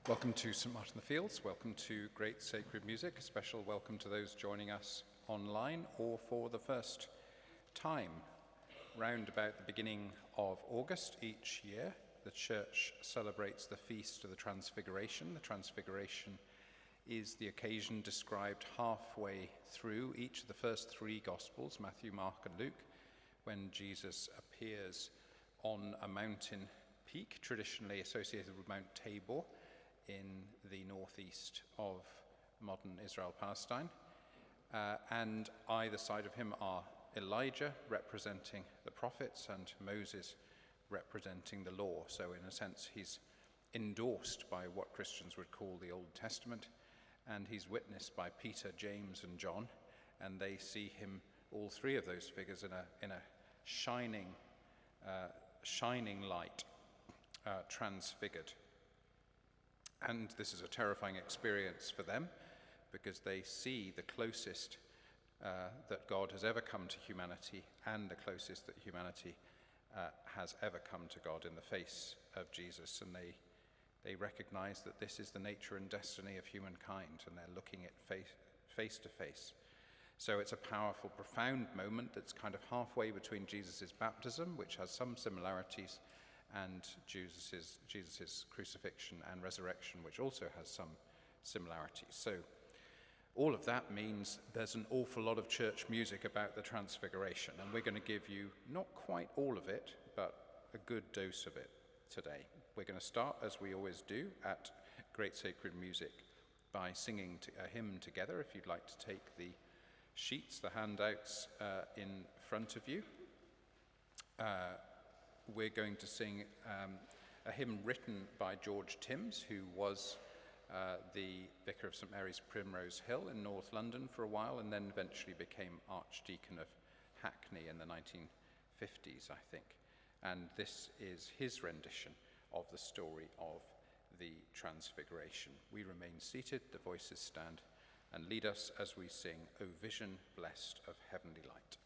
Welcome to St. Martin in the Fields, welcome to Great Sacred Music, a special welcome to those joining us online or for the first time. Round about the beginning of August each year, the Church celebrates the Feast of the Transfiguration. The Transfiguration is the occasion described halfway through each of the first three Gospels, Matthew, Mark and Luke, when Jesus appears on a mountain peak, traditionally associated with Mount Tabor, in the northeast of modern Israel-Palestine. And either side of him are Elijah, representing the prophets, and Moses, representing the law. So in a sense, he's endorsed by what Christians would call the Old Testament, and he's witnessed by Peter, James, and John, and they see him, all three of those figures, in a shining light, transfigured. And this is a terrifying experience for them, because they see the closest that God has ever come to humanity, and the closest that humanity has ever come to God in the face of Jesus. And they recognize that this is the nature and destiny of humankind, and they're looking at face to face. So it's a powerful, profound moment that's kind of halfway between Jesus' baptism, which has some similarities, and Jesus' crucifixion and resurrection, which also has some similarities. So all of that means there's an awful lot of church music about the Transfiguration, and we're going to give you not quite all of it, but a good dose of it today. We're going to start, as we always do, at Great Sacred Music by singing a hymn together. If you'd like to take the sheets, the handouts in front of you. We're going to sing a hymn written by George Timms, who was the vicar of St Mary's Primrose Hill in North London for a while, and then eventually became Archdeacon of Hackney in the 1950s, I think. And this is his rendition of the story of the Transfiguration. We remain seated, the voices stand, and lead us as we sing, O Vision Blessed of Heavenly Light.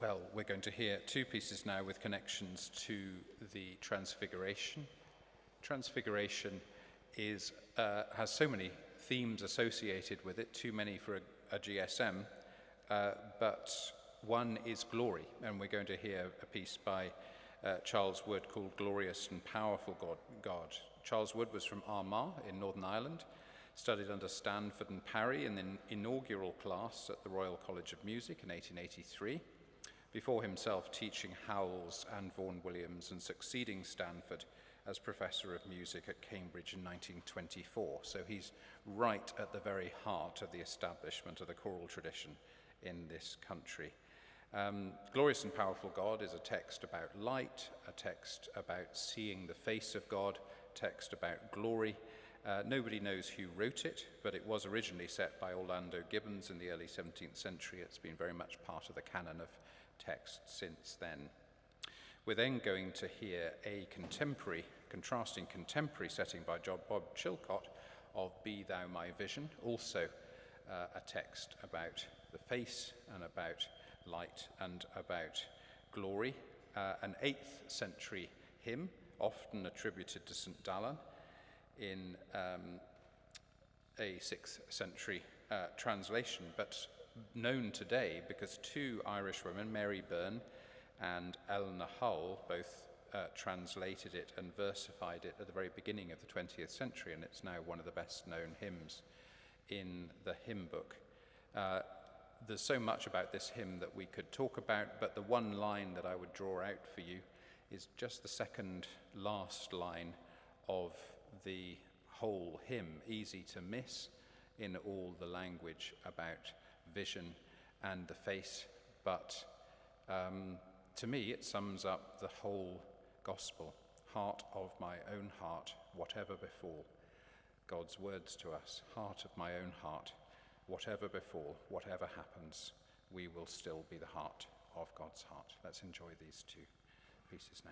Well, we're going to hear two pieces now with connections to the Transfiguration. Transfiguration has so many themes associated with it, too many for a GSM, but one is glory, and we're going to hear a piece by Charles Wood called Glorious and Powerful God. Charles Wood was from Armagh in Northern Ireland, studied under Stanford and Parry in the inaugural class at the Royal College of Music in 1883, before himself teaching Howells and Vaughan Williams and succeeding Stanford as Professor of Music at Cambridge in 1924. So he's right at the very heart of the establishment of the choral tradition in this country. Glorious and Powerful God is a text about light, a text about seeing the face of God, a text about glory. Nobody knows who wrote it, but it was originally set by Orlando Gibbons in the early 17th century. It's been very much part of the canon of text since then. We're then going to hear a contrasting contemporary setting by Bob Chilcott of Be Thou My Vision, also a text about the face and about light and about glory. An 8th century hymn, often attributed to St. Dallan, in a 6th century translation, but known today because two Irish women, Mary Byrne and Eleanor Hull, both translated it and versified it at the very beginning of the 20th century, and it's now one of the best known hymns in the hymn book. There's so much about this hymn that we could talk about, but the one line that I would draw out for you is just the second last line of the whole hymn, easy to miss in all the language about vision and the face, but to me it sums up the whole gospel. Heart of my own heart, whatever befall. God's words to us, heart of my own heart, whatever befall, whatever happens, we will still be the heart of God's heart. Let's enjoy these two pieces now.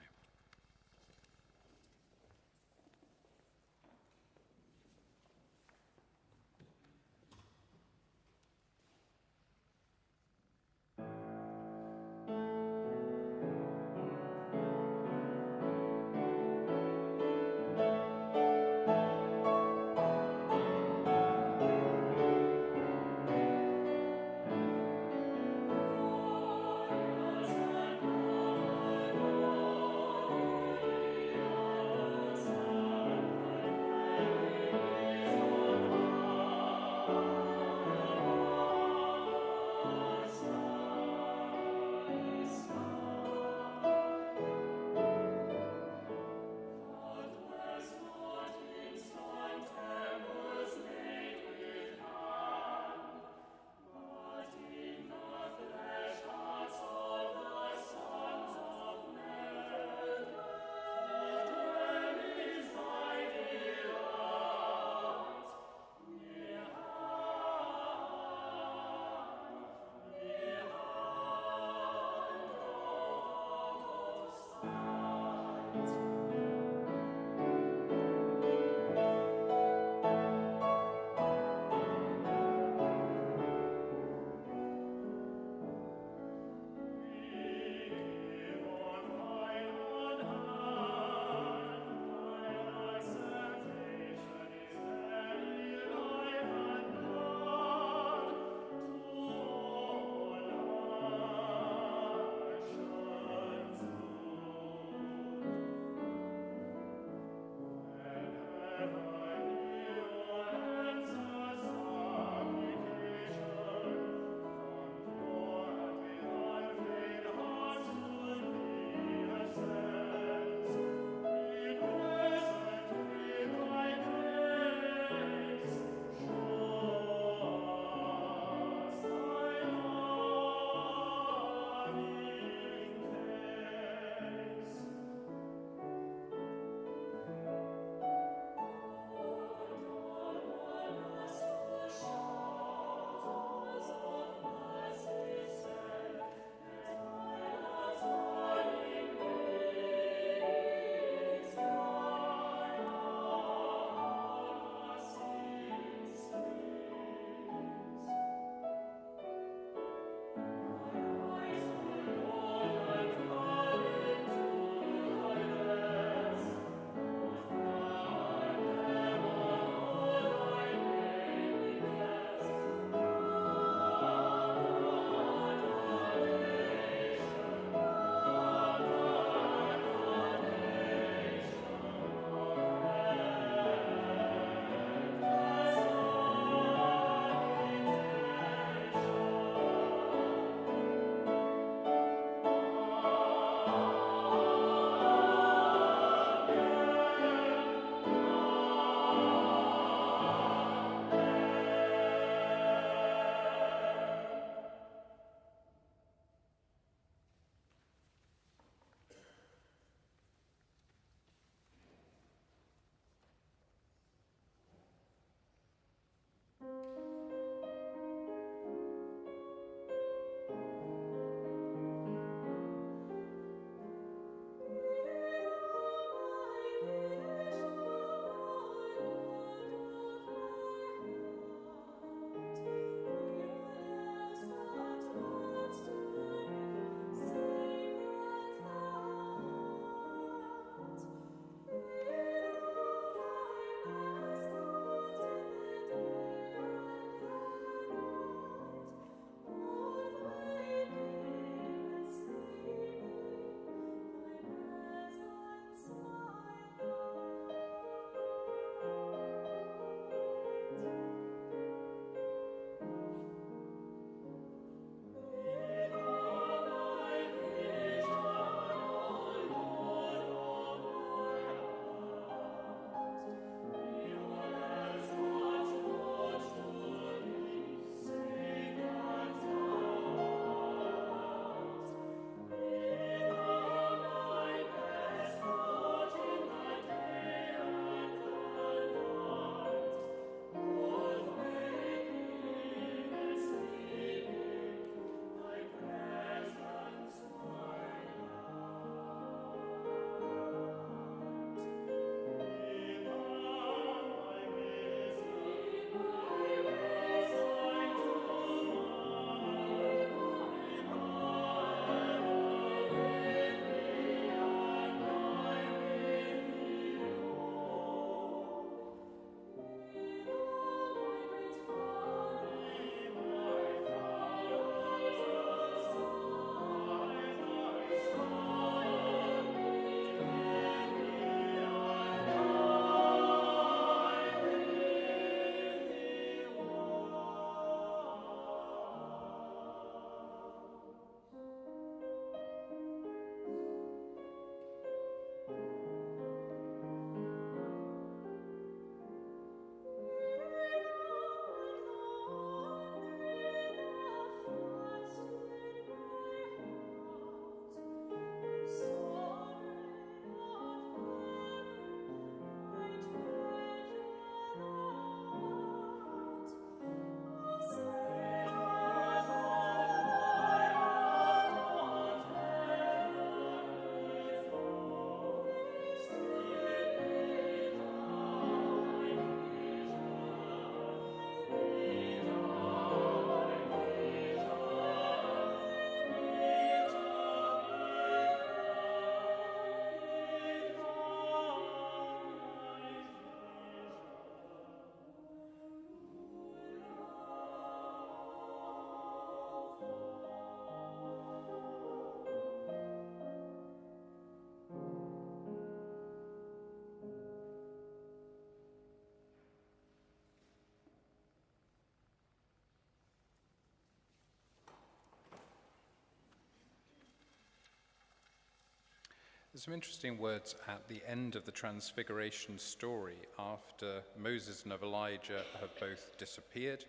There's some interesting words at the end of the Transfiguration story after Moses and Elijah have both disappeared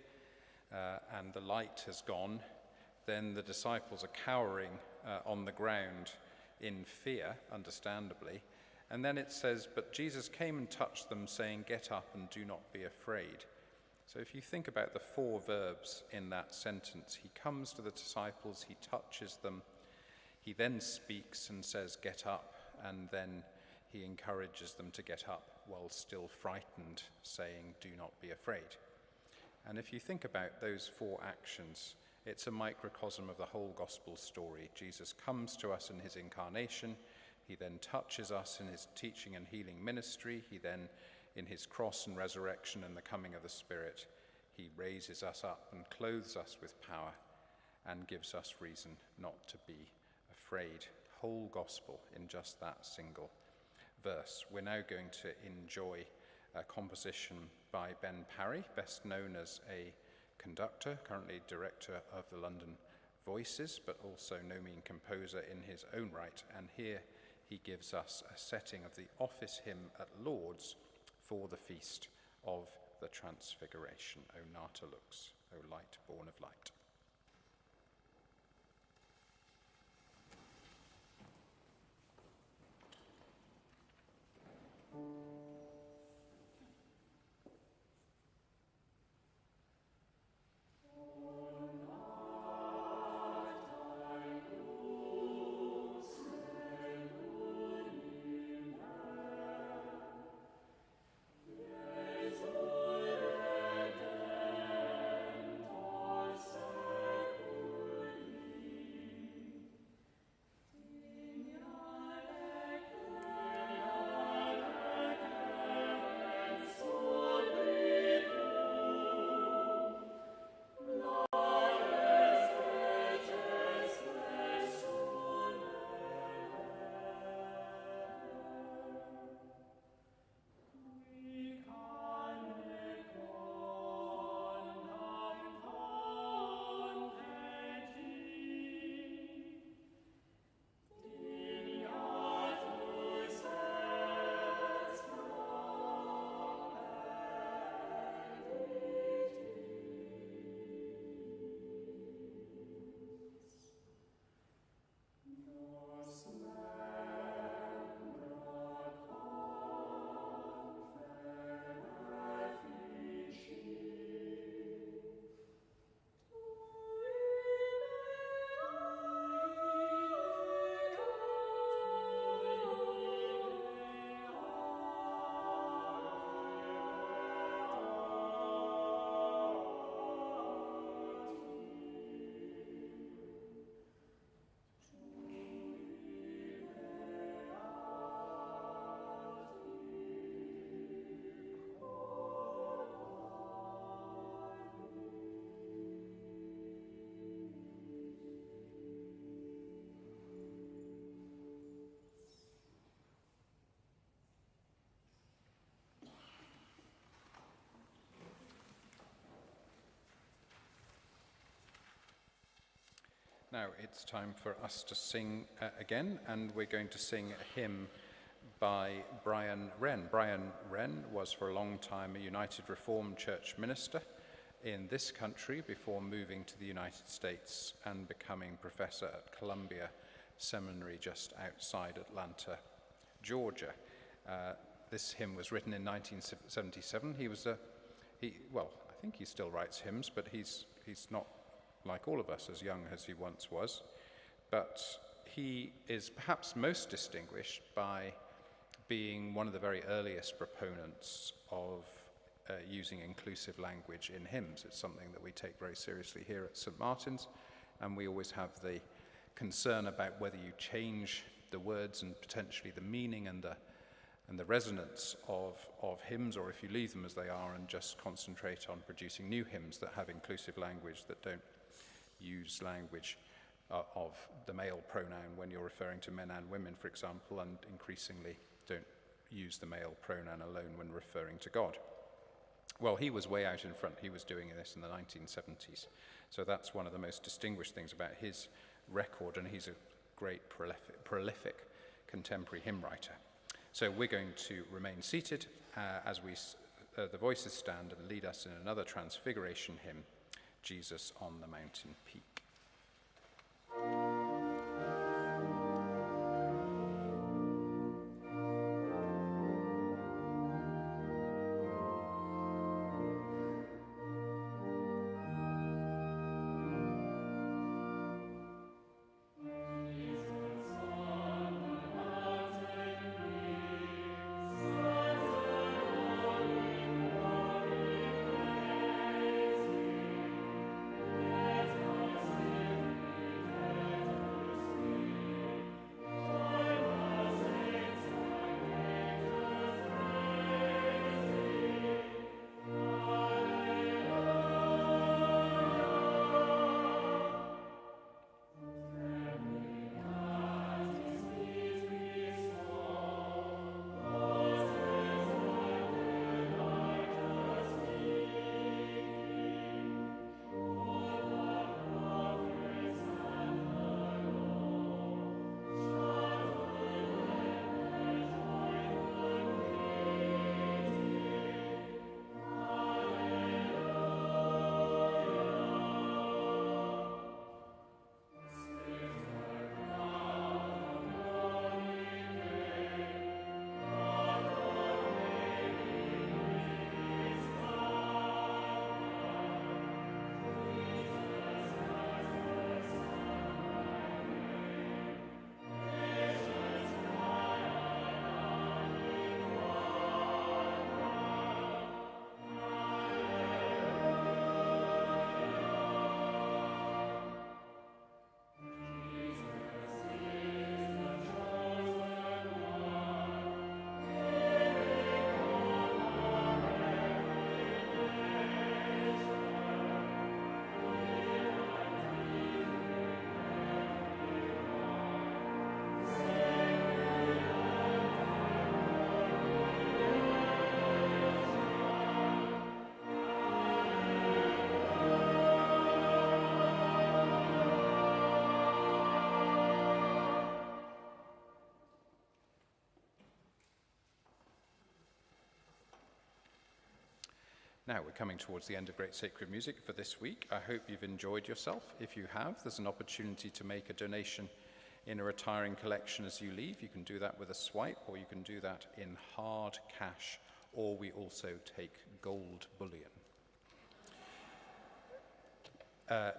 and the light has gone. Then the disciples are cowering on the ground in fear, understandably. And then it says, "But Jesus came and touched them, saying, 'Get up and do not be afraid.'" So if you think about the four verbs in that sentence, he comes to the disciples, he touches them, he then speaks and says, "Get up," and then he encourages them to get up while still frightened, saying, "Do not be afraid." And if you think about those four actions, it's a microcosm of the whole gospel story. Jesus comes to us in his incarnation, he then touches us in his teaching and healing ministry, he then, in his cross and resurrection and the coming of the Spirit, he raises us up and clothes us with power and gives us reason not to be afraid. Whole gospel in just that single verse. We're now going to enjoy a composition by Ben Parry, best known as a conductor, currently director of the London Voices, but also no mean composer in his own right. And here he gives us a setting of the office hymn at Lord's for the feast of the Transfiguration. O Nata Lux, O light born of light. Now it's time for us to sing again, and we're going to sing a hymn by Brian Wren. Brian Wren was for a long time a United Reformed Church minister in this country before moving to the United States and becoming professor at Columbia Seminary just outside Atlanta, Georgia. This hymn was written in 1977. I think he still writes hymns, but he's not like all of us, as young as he once was. But he is perhaps most distinguished by being one of the very earliest proponents of using inclusive language in hymns. It's something that we take very seriously here at St. Martin's, and we always have the concern about whether you change the words and potentially the meaning and the resonance of hymns, or if you leave them as they are and just concentrate on producing new hymns that have inclusive language, that don't use language of the male pronoun when you're referring to men and women, for example, and increasingly don't use the male pronoun alone when referring to God. Well, he was way out in front. He was doing this in the 1970s. So that's one of the most distinguished things about his record, and he's a great prolific contemporary hymn writer. So we're going to remain seated as the voices stand and lead us in another Transfiguration hymn, Jesus on the Mountain Peak. Now we're coming towards the end of Great Sacred Music for this week. I hope you've enjoyed yourself. If you have, there's an opportunity to make a donation in a retiring collection as you leave. You can do that with a swipe, or you can do that in hard cash, or we also take gold bullion.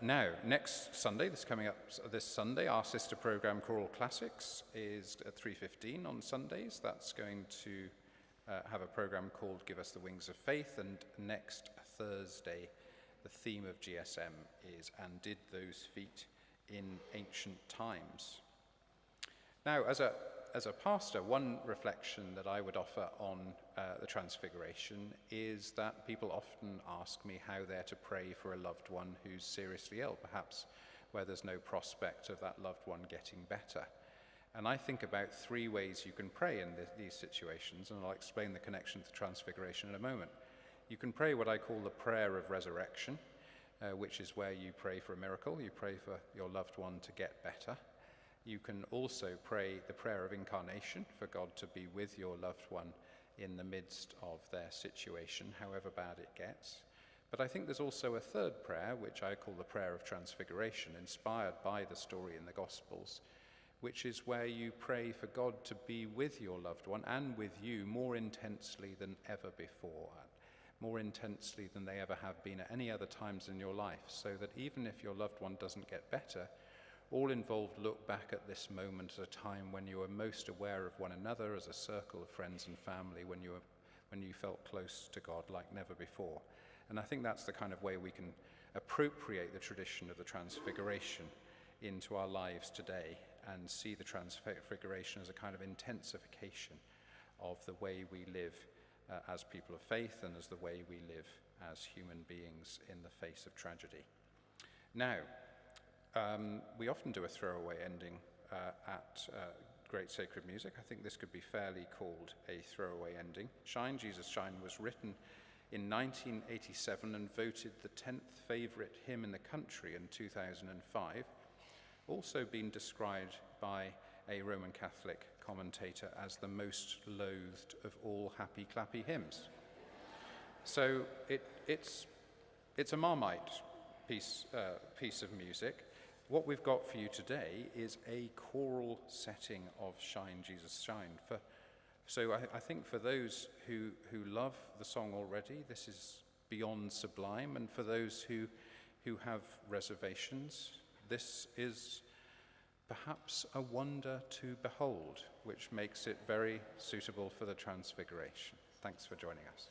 Now, next Sunday, coming up this Sunday, our sister program Choral Classics is at 3:15 on Sundays. That's going to have a program called Give Us the Wings of Faith, and next Thursday the theme of GSM is And Did Those Feet in Ancient Times. Now, as a pastor, one reflection that I would offer on the Transfiguration is that people often ask me how they're to pray for a loved one who's seriously ill, perhaps where there's no prospect of that loved one getting better. And I think about three ways you can pray in these situations, and I'll explain the connection to Transfiguration in a moment. You can pray what I call the prayer of resurrection, which is where you pray for a miracle. You pray for your loved one to get better. You can also pray the prayer of incarnation, for God to be with your loved one in the midst of their situation, however bad it gets. But I think there's also a third prayer, which I call the prayer of transfiguration, inspired by the story in the Gospels, which is where you pray for God to be with your loved one and with you more intensely than ever before, more intensely than they ever have been at any other times in your life, so that even if your loved one doesn't get better, all involved look back at this moment as a time when you were most aware of one another as a circle of friends and family, when you felt close to God like never before. And I think that's the kind of way we can appropriate the tradition of the Transfiguration into our lives today, and see the Transfiguration as a kind of intensification of the way we live as people of faith, and as the way we live as human beings in the face of tragedy. Now, we often do a throwaway ending at Great Sacred Music. I think this could be fairly called a throwaway ending. Shine, Jesus, Shine was written in 1987 and voted the 10th favourite hymn in the country in 2005. Also been described by a Roman Catholic commentator as the most loathed of all happy clappy hymns. So it's a Marmite piece of music. What we've got for you today is a choral setting of Shine, Jesus, Shine. So I think for those who love the song already, this is beyond sublime, and for those who have reservations, this is perhaps a wonder to behold, which makes it very suitable for the Transfiguration. Thanks for joining us.